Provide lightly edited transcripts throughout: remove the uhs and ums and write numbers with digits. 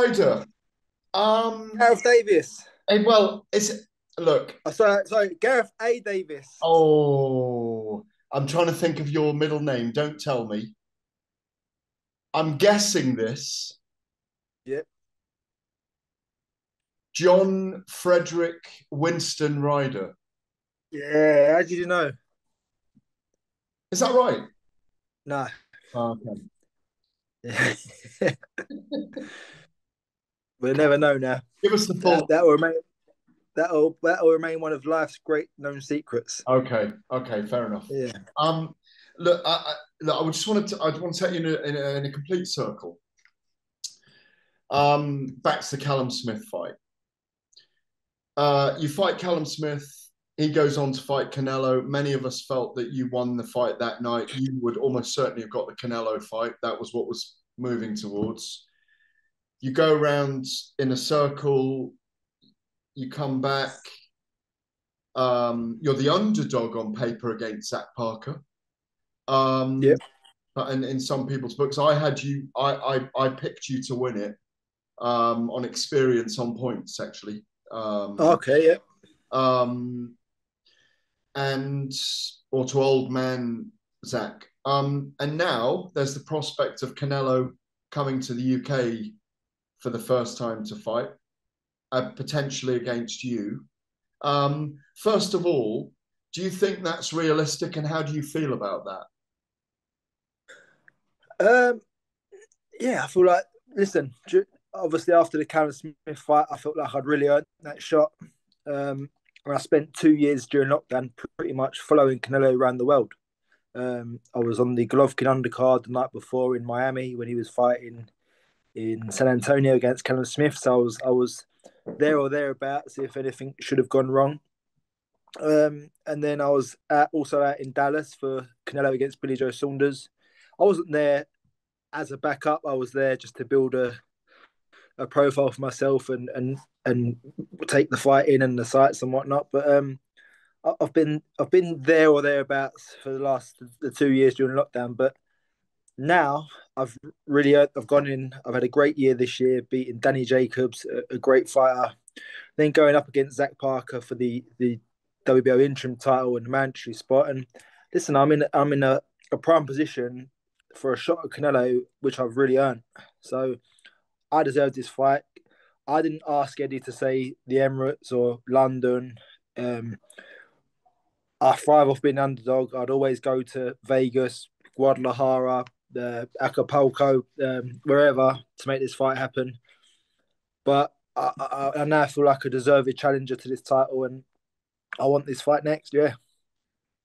Ryder. Gareth Davis. Well, it's look. Sorry, Gareth A. Davis. Oh, I'm trying to think of your middle name. Don't tell me. I'm guessing this. Yep. John Frederick Winston Ryder. Yeah, how did you know? Is that right? No. Oh, okay. Yeah. We'll never know now. Give us the That full. that will remain that'll remain one of life's great known secrets. Okay. Okay. Fair enough. Yeah. Um, look, look, I just wanted to. I want to take you in a complete circle. Back to the Callum Smith fight. You fight Callum Smith. He goes on to fight Canelo. Many of us felt that you won the fight that night. You would almost certainly have got the Canelo fight. That was what was moving towards. You go around in a circle. You come back. You're the underdog on paper against Zach Parker. Yep. But in some people's books, I had you. I picked you to win it on experience, on points actually. Okay, yep. Um, and or to old man Zach. And now there's the prospect of Canelo coming to the UK for the first time to fight, potentially against you. First of all, do you think that's realistic, and how do you feel about that? Um, yeah, I feel like obviously after the Callum Smith fight, I felt like I'd really earned that shot. And I spent 2 years during lockdown pretty much following Canelo around the world. I was on the Golovkin undercard the night before in Miami when he was fighting in San Antonio against Callum Smith. So I was there or thereabouts if anything should have gone wrong. And then I was also out in Dallas for Canelo against Billy Joe Saunders. I wasn't there as a backup. I was there just to build a profile for myself and take the fight in and the sights and whatnot. But I've been there or thereabouts for the 2 years during lockdown. But now I've gone in. I've had a great year this year, beating Danny Jacobs, a great fighter. Then going up against Zach Parker for the WBO interim title and the mandatory spot. And listen, I'm in a prime position for a shot at Canelo, which I've really earned. So I deserve this fight. I didn't ask Eddie to say the Emirates or London. Um, I thrive off being underdog. I'd always go to Vegas, Guadalajara, Acapulco, wherever to make this fight happen. But I now feel like a deserved challenger to this title, and I want this fight next. Yeah.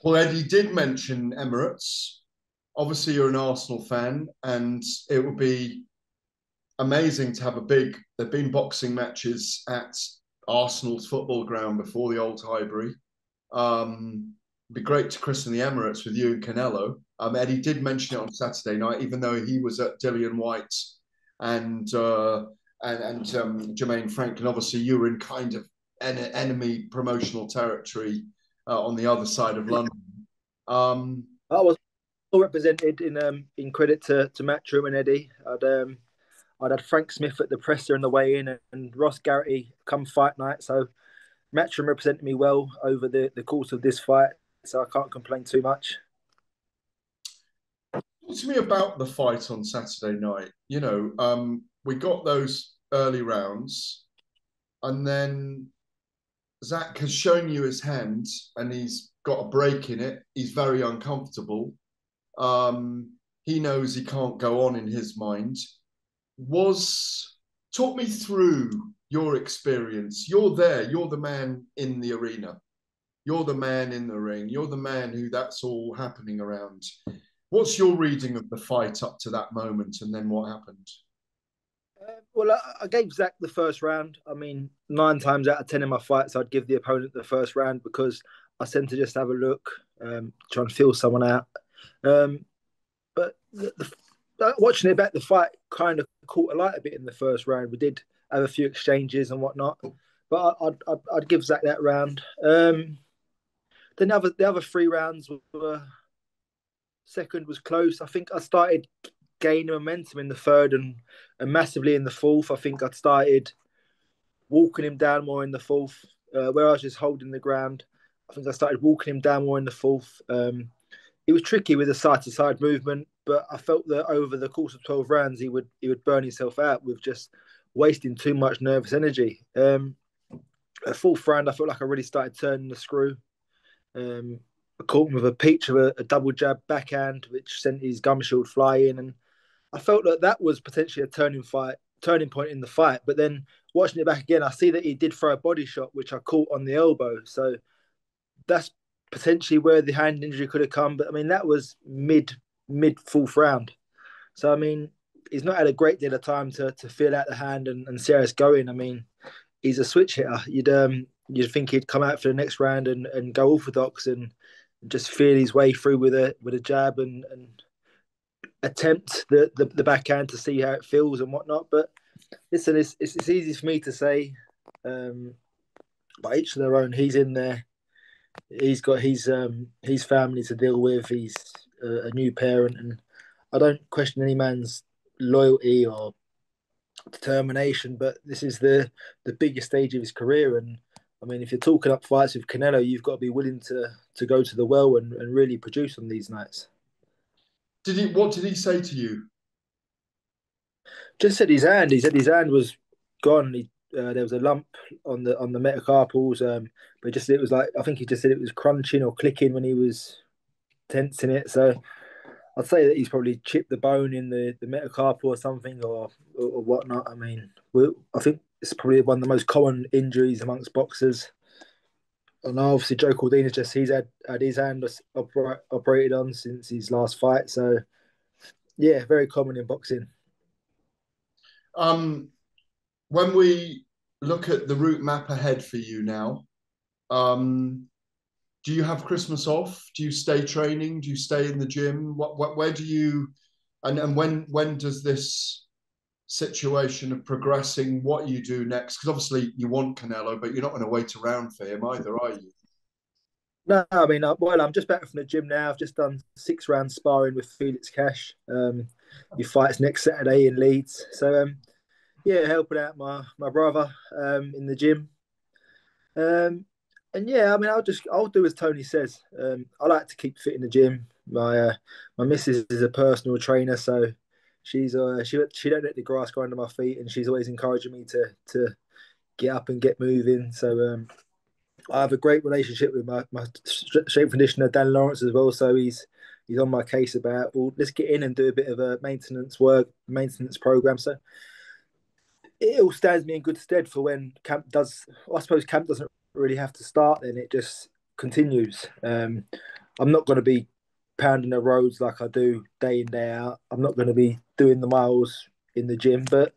Well, Eddie did mention Emirates. Obviously, you're an Arsenal fan, and it would be amazing to have a big. There've been boxing matches at Arsenal's football ground before the old Highbury. It'd be great to christen the Emirates with you and Canelo. Eddie did mention it on Saturday night, even though he was at Dillian White and Jermaine Franklin. Obviously, you were in kind of enemy promotional territory on the other side of London. Um, I was all represented in credit to Matchroom and Eddie. I'd had Frank Smith at the presser and the weigh in, and Ross Garrity come fight night. So Matchroom represented me well over the course of this fight. So I can't complain too much. Talk to me about the fight on Saturday night. We got those early rounds, and then Zach has shown you his hand, and he's got a break in it. He's very uncomfortable. He knows he can't go on in his mind. Was Talk me through your experience. You're there. You're the man in the arena. You're the man in the ring. You're the man who that's all happening around. What's your reading of the fight up to that moment, and then what happened? Well, I gave Zach the first round. I mean, 9 times out of 10 in my fights, I'd give the opponent the first round because I tend to just have a look, try and feel someone out. Um, but watching it back, the fight kind of caught a light a bit in the first round. We did have a few exchanges and whatnot, but I'd give Zach that round. Then the other 3 rounds were second was close. I think I started gaining momentum in the third and massively in the fourth. I think I'd started walking him down more in the fourth, where I was just holding the ground. I think I started walking him down more in the fourth. It was tricky with the side to side movement, but I felt that over the course of 12 rounds, he would burn himself out with just wasting too much nervous energy. At fourth round, I felt like I really started turning the screw. I caught him with a peach of a double jab backhand, which sent his gum shield flying, and I felt that that was potentially a turning point in the fight. But then watching it back again, I see that he did throw a body shot, which I caught on the elbow. So that's potentially where the hand injury could have come. But I mean, that was mid fourth round. So I mean, he's not had a great deal of time to feel out the hand and see how it's going. I mean, he's a switch hitter. You'd think he'd come out for the next round and go orthodox and just feel his way through with a jab and attempt the backhand to see how it feels and whatnot. But listen, it's easy for me to say, but each of their own. He's in there. He's got his family to deal with. He's a new parent, and I don't question any man's loyalty or determination. But this is the biggest stage of his career, and I mean, if you're talking up fights with Canelo, you've got to be willing to go to the well and really produce on these nights. Did he? What did he say to you? Just said his hand. He said his hand was gone. There was a lump on the metacarpals, but just it was like I think he just said it was crunching or clicking when he was tensing it. So I'd say that he's probably chipped the bone in the metacarpal or something or whatnot. I mean, I think it's probably one of the most common injuries amongst boxers. And obviously Joe Cordina's he's had his hand operated on since his last fight. So yeah, very common in boxing. Um, when we look at the route map ahead for you now, um, do you have Christmas off? Do you stay training? Do you stay in the gym? Where do you, and when does this situation of progressing what you do next? Because obviously you want Canelo, but you're not going to wait around for him either, are you? No, I mean, well, I'm just back from the gym now. I've just done 6 rounds sparring with Felix Cash. He fights next Saturday in Leeds. So yeah, helping out my brother in the gym. Um, and yeah, I mean, I'll do as Tony says. I like to keep fit in the gym. My missus is a personal trainer, so she don't let the grass grow under my feet, and she's always encouraging me to get up and get moving. So I have a great relationship with my strength conditioner Dan Lawrence as well. So he's on my case about, well, let's get in and do a bit of a maintenance program. So it all stands me in good stead for when camp does. I suppose camp doesn't really have to start, then it just continues. I'm not going to be pounding the roads like I do day in day out. I'm not going to be doing the miles in the gym, but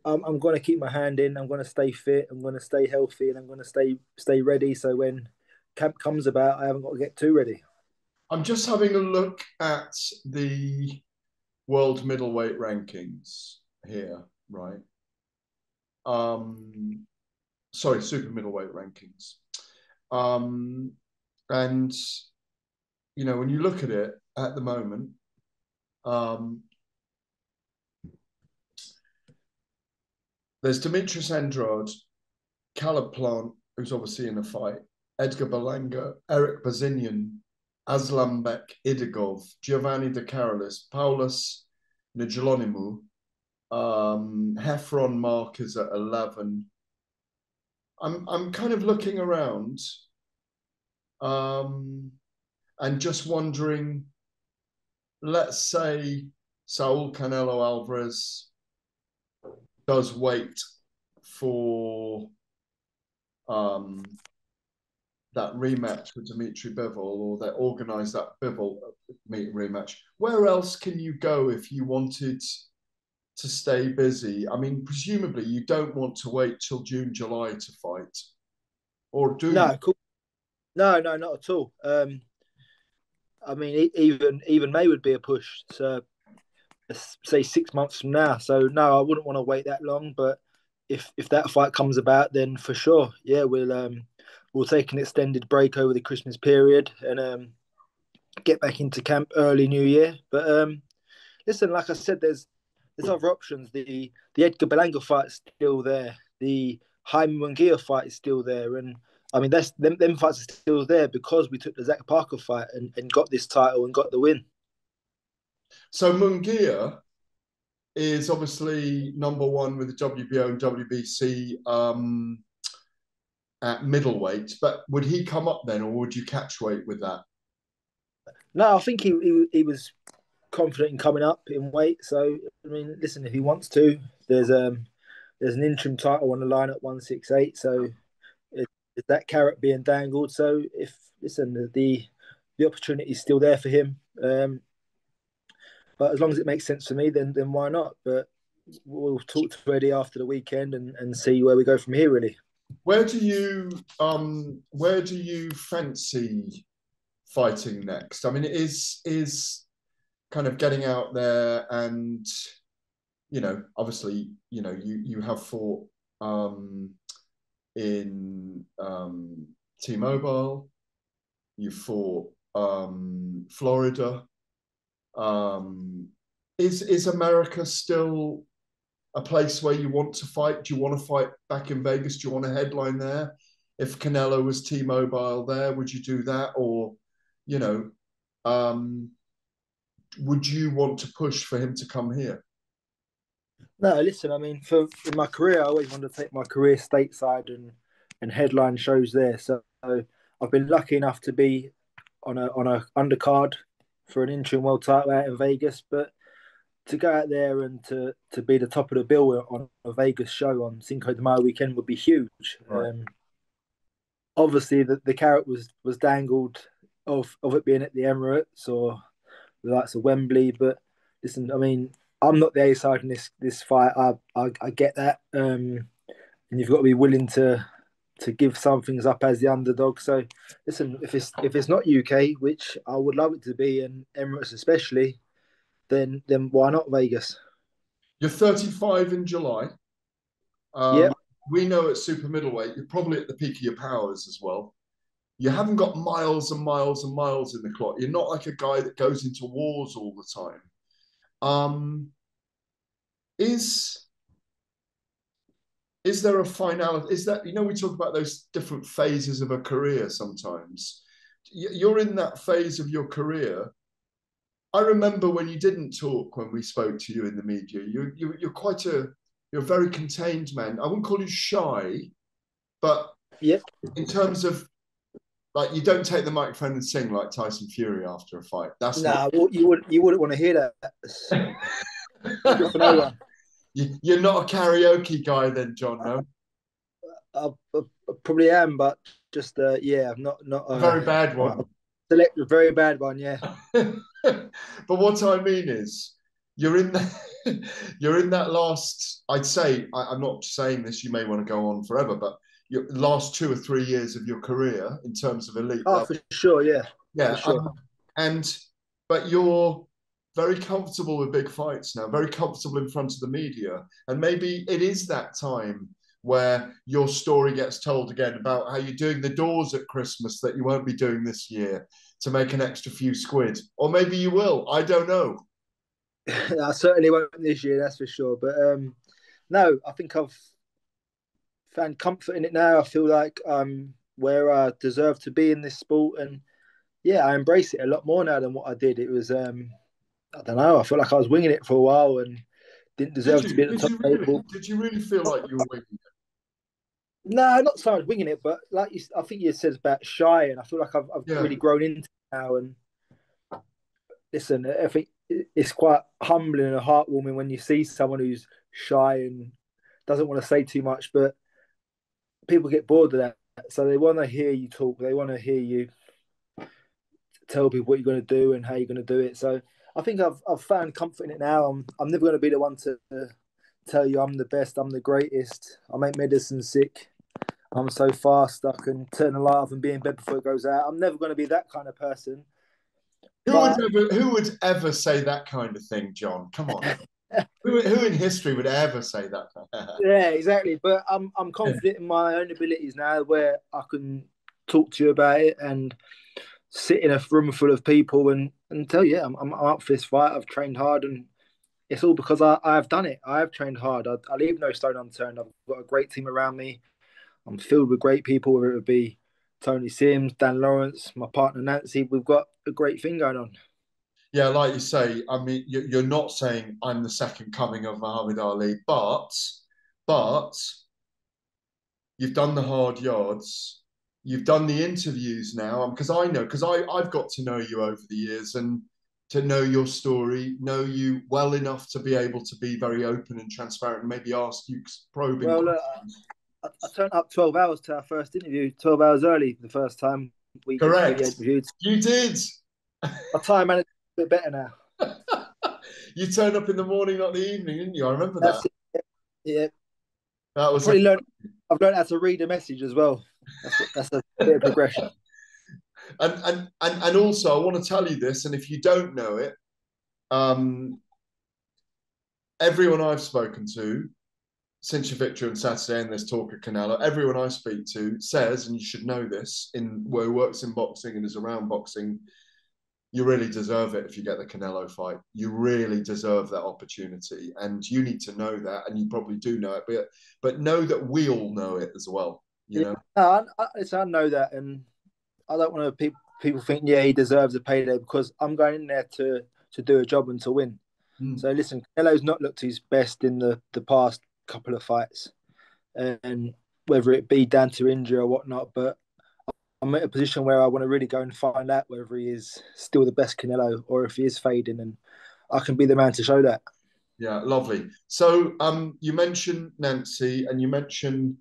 I'm going to keep my hand in. I'm going to stay fit. I'm going to stay healthy, and I'm going to stay ready. So when camp comes about, I haven't got to get too ready. I'm just having a look at the world middleweight rankings here, right? Sorry, super middleweight rankings. And you know, when you look at it at the moment, there's Demetrius Andrade, Caleb Plant, who's obviously in a fight, Edgar Berlanga, Eric Bazinian, Aslambek Idegov, Giovanni De Carolis, Paulus Nigelonimu, Heffron Mark is at 11. I'm kind of looking around and just wondering, let's say Saul Canelo Alvarez does wait for that rematch with Dimitri Bivol, or they organise that Bivol rematch. Where else can you go if you wanted to stay busy? I mean, presumably you don't want to wait till June, July to fight, or do you? No, cool. No, not at all. I mean, even May would be a push. So say 6 months from now. So no, I wouldn't want to wait that long. But if that fight comes about, then for sure, yeah, we'll take an extended break over the Christmas period and get back into camp early New Year. But listen, like I said, there's other options. The Edgar Berlanga fight is still there. The Jaime Munguia fight is still there, and I mean that's them fights are still there because we took the Zach Parker fight and got this title and got the win. So Munguia is obviously number one with the WBO and WBC at middleweight, but would he come up then, or would you catch weight with that? No, I think he was confident in coming up in weight. So I mean, listen, if he wants to, there's an interim title on the line at 168. So is that carrot being dangled? So if listen, the opportunity is still there for him. But as long as it makes sense for me, then why not? But we'll talk to Eddie after the weekend and see where we go from here. Really. Where do you fancy fighting next? I mean, is kind of getting out there and obviously you have fought in T-Mobile, you fought Florida. Is America still a place where you want to fight? Do you want to fight back in Vegas? Do you want to headline there? If Canelo was T-Mobile there, would you do that? Or, would you want to push for him to come here? No, listen, I mean, in my career, I always wanted to take my career stateside and headline shows there. So I've been lucky enough to be on a undercard for an interim world title out in Vegas, but to go out there and to be the top of the bill on a Vegas show on Cinco de Mayo weekend would be huge. Right. Obviously, the carrot was dangled of it being at the Emirates or the likes of Wembley, but listen, I mean, I'm not the A side in this fight. I get that, and you've got to be willing to give some things up as the underdog. So listen, if it's not UK, which I would love it to be, and Emirates especially, then why not Vegas? You're 35 in July. Yep. We know at super middleweight, you're probably at the peak of your powers as well. You haven't got miles and miles and miles in the clock. You're not like a guy that goes into wars all the time. Is there a finality? Is that, we talk about those different phases of a career sometimes. You're in that phase of your career. I remember when you didn't talk when we spoke to you in the media. You're a very contained man. I wouldn't call you shy, but Yep. in terms of like you don't take the microphone and sing like Tyson Fury after a fight. That's nah. Well, you wouldn't want to hear that. Not good for no one. You're not a karaoke guy then, John, no? I probably am, but just yeah, I'm not a very bad one. Select a very bad one, yeah. But what I mean is, you're in that last. I'd say I'm not saying this. You may want to go on forever, but your last 2 or 3 years of your career in terms of elite level. For sure, yeah. Yeah, for sure. But you're very comfortable with big fights now, very comfortable in front of the media. And maybe it is that time where your story gets told again about how you're doing the doors at Christmas that you won't be doing this year to make an extra few squid. Or maybe you will. I don't know. I certainly won't this year, that's for sure. But no, I think I've found comfort in it now. I feel like I'm where I deserve to be in this sport. And yeah, I embrace it a lot more now than what I did. It was I don't know. I felt like I was winging it for a while and didn't deserve to be at the top table. Did you really feel like you were winging it? No, not so much winging it, but like I think you said about shy, and I feel like I've really grown into it now. And listen, I think it's quite humbling and heartwarming when you see someone who's shy and doesn't want to say too much, but people get bored of that. So they want to hear you talk. They want to hear you tell people what you're going to do and how you're going to do it. So I think I've found comfort in it now. I'm never going to be the one to tell you I'm the best, I'm the greatest. I make medicine sick. I'm so fast I can turn the light off and be in bed before it goes out. I'm never going to be that kind of person. Who would ever say that kind of thing, John? Come on. who in history would ever say that? Yeah, exactly. But I'm confident in my own abilities now, where I can talk to you about it and sit in a room full of people and tell you, I'm up for this fight. I've trained hard and it's all because I have done it. I have trained hard. I leave no stone unturned. I've got a great team around me. I'm filled with great people, whether it be Tony Sims, Dan Lawrence, my partner Nancy. We've got a great thing going on. Yeah, like you say, I mean, you're not saying I'm the second coming of Muhammad Ali, but you've done the hard yards, you've done the interviews now, because I know, because I've got to know you over the years and to know your story, know you well enough to be able to be very open and transparent and maybe ask you probing Well, questions. I turned up 12 hours to our first interview, 12 hours early the first time we Correct. interviewed. You did. My time management is a bit better now. You turned up in the morning, not the evening, didn't you? I remember that. That's it. Yeah, That I've was probably learned. I've learned how to read a message as well. That's a bit of progression. and also I want to tell you this, and if you don't know it, um, everyone I've spoken to since your victory on Saturday and this talk at Canelo, everyone I speak to says, and you should know this, in where works in boxing and is around boxing, you really deserve it if you get the Canelo fight. You really deserve that opportunity, and you need to know that, and you probably do know it, but know that we all know it as well. You Yeah, know. no, I know that, and I don't want to people think yeah he deserves a payday because I'm going in there to do a job and to win. Mm. So listen, Canelo's not looked his best in the past couple of fights, and whether it be down to injury or whatnot, but I'm at a position where I want to really go and find out whether he is still the best Canelo or if he is fading, and I can be the man to show that. Yeah, lovely. So, you mentioned Nancy, and you mentioned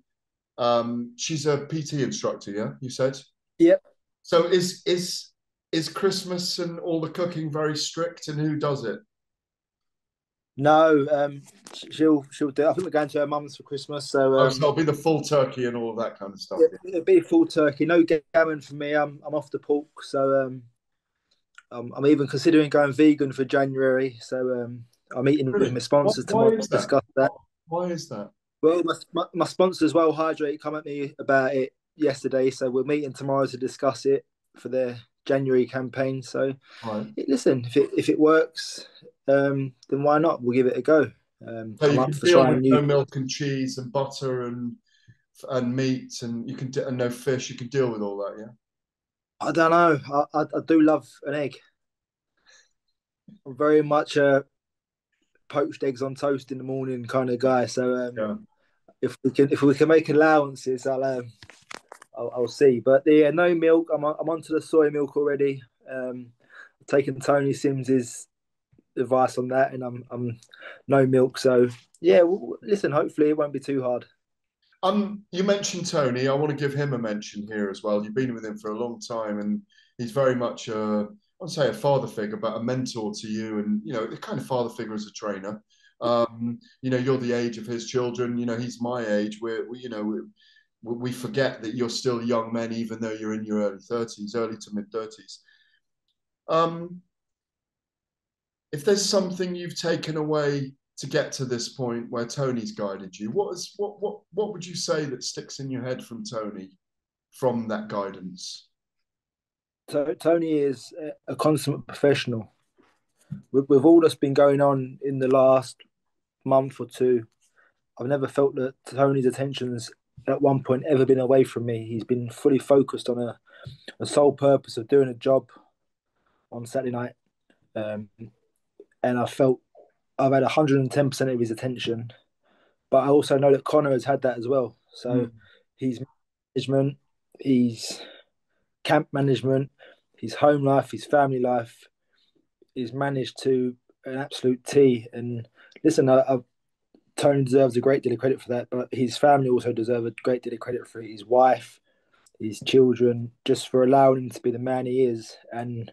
she's a PT instructor. Yeah, you said. Yep. So is Christmas and all the cooking very strict, and who does it? No, she'll do. I think we're going to her mum's for Christmas, so Oh, so it'll be the full turkey and all of that kind of stuff. yeah, Yeah. it'll be full turkey. No gammon for me. I'm off the pork, so I'm even considering going vegan for January. So I'm eating with Really? my Why, sponsors why tomorrow is to that? discuss that. Why is that? Well, my sponsors, Well Hydrate, come at me about it yesterday, so we're meeting tomorrow to discuss it for their January campaign. So Right. listen, if it works, then why not? We'll give it a go. So I'm you up can for deal with trying new. no milk and cheese and butter and meat, and you can and no fish. You can deal with all that. Yeah. I don't know. I do love an egg. I'm very much a poached eggs on toast in the morning kind of guy. So Yeah. if we can make allowances, I'll see. But yeah, no milk. I'm onto the soy milk already. Taking Tony Sims's advice on that, and I'm no milk. So yeah, listen. Hopefully, it won't be too hard. You mentioned Tony. I want to give him a mention here as well. You've been with him for a long time, and he's very much I won't say a father figure, but a mentor to you, and a kind of father figure as a trainer. You're the age of his children. He's my age. We forget that you're still young men, even though you're in your early 30s, early to mid 30s. Um, if there's something you've taken away to get to this point where Tony's guided you, what would you say that sticks in your head from Tony from that guidance? So Tony is a consummate professional. With all that's been going on in the last month or two, I've never felt that Tony's attention's at one point ever been away from me. He's been fully focused on a sole purpose of doing a job on Saturday night. Um, and I felt I've had 110% of his attention. But I also know that Connor has had that as well. So Mm. his management, his camp management, his home life, his family life is managed to an absolute T. And listen, Tony deserves a great deal of credit for that, but his family also deserve a great deal of credit for it. His wife, his children, just for allowing him to be the man he is and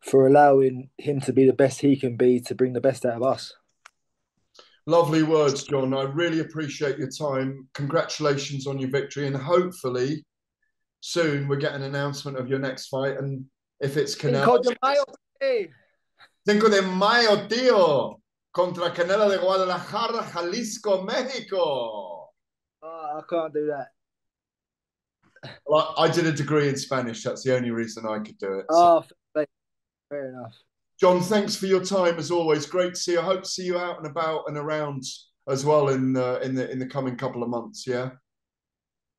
for allowing him to be the best he can be to bring the best out of us. Lovely words, John. I really appreciate your time. Congratulations on your victory, and hopefully soon we get an announcement of your next fight. And if it's Canelo, Cinco de Mayo, hey! 5 de Mayo, tío, contra Canelo de Guadalajara, Jalisco, Mexico. Oh, I can't do that. Well, I did a degree in Spanish. That's the only reason I could do it. So Oh, fair enough. John, thanks for your time as always. Great to see you. I hope to see you out and about and around as well in the coming couple of months. Yeah.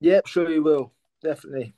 Yep, sure you will. Definitely.